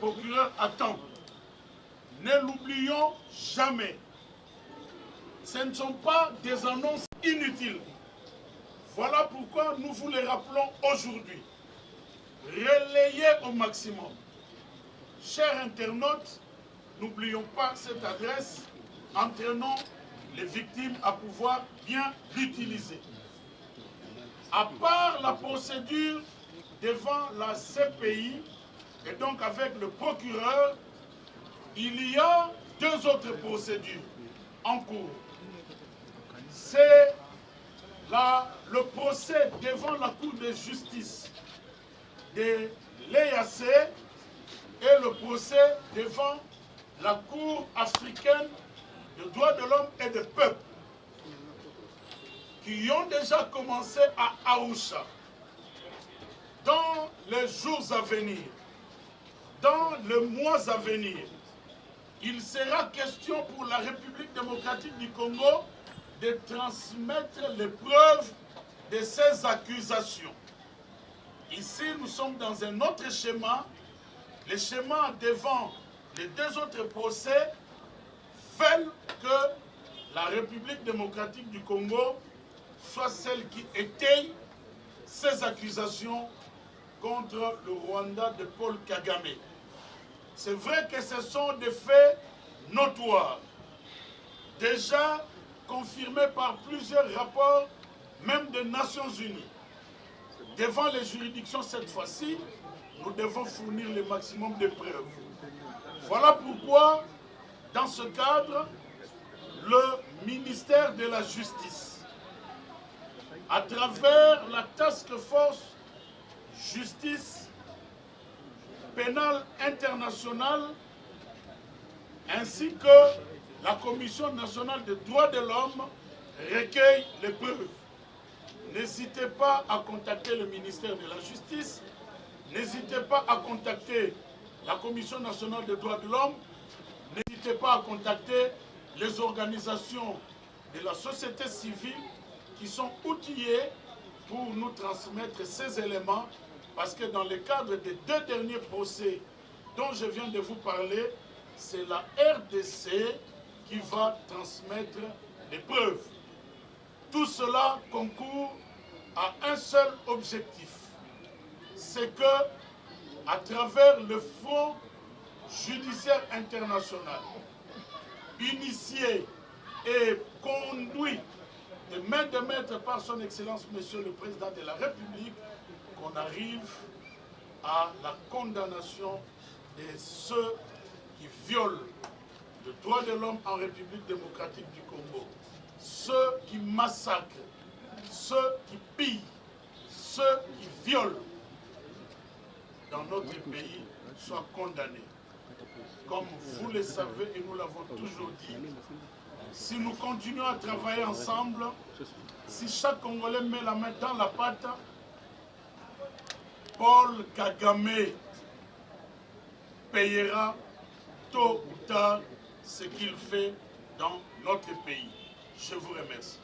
procureur attend. Ne l'oublions jamais. Ce ne sont pas des annonces inutiles. Voilà pourquoi nous vous les rappelons aujourd'hui. Relayez au maximum. Chers internautes, n'oublions pas cette adresse, entraînant les victimes à pouvoir bien l'utiliser. À part la procédure devant la CPI, et donc avec le procureur, il y a deux autres procédures en cours. C'est le procès devant la Cour de justice de l'EAC et le procès devant la Cour africaine des droits de l'homme et des peuples, qui ont déjà commencé à Arusha. Dans les jours à venir, dans les mois à venir, il sera question pour la République démocratique du Congo de transmettre les preuves de ces accusations. Ici, nous sommes dans un autre schéma. Le schéma devant les deux autres procès fait que la République démocratique du Congo soit celle qui étaye ces accusations contre le Rwanda de Paul Kagame. C'est vrai que ce sont des faits notoires, déjà confirmés par plusieurs rapports, même des Nations Unies. Devant les juridictions cette fois-ci, nous devons fournir le maximum de preuves. Voilà pourquoi, dans ce cadre, le ministère de la Justice, à travers la Task Force Justice pénale internationale, ainsi que la Commission nationale des droits de l'homme, recueille les preuves. N'hésitez pas à contacter le ministère de la Justice, n'hésitez pas à contacter la Commission nationale des droits de l'homme, n'hésitez pas à contacter les organisations de la société civile qui sont outillées pour nous transmettre ces éléments, parce que dans le cadre des deux derniers procès dont je viens de vous parler, c'est la RDC qui va transmettre les preuves. Tout cela concourt à un seul objectif, c'est que, à travers le Fonds judiciaire international, initié et conduit de main de maître par son Excellence, Monsieur le Président de la République, qu'on arrive à la condamnation de ceux qui violent le droit de l'homme en République démocratique du Congo, ceux qui massacrent, ceux qui pillent, ceux qui violent dans notre pays soient condamnés. Comme vous le savez et nous l'avons toujours dit, si nous continuons à travailler ensemble, si chaque Congolais met la main dans la pâte, Paul Kagame payera tôt ou tard ce qu'il fait dans notre pays. Je vous remercie.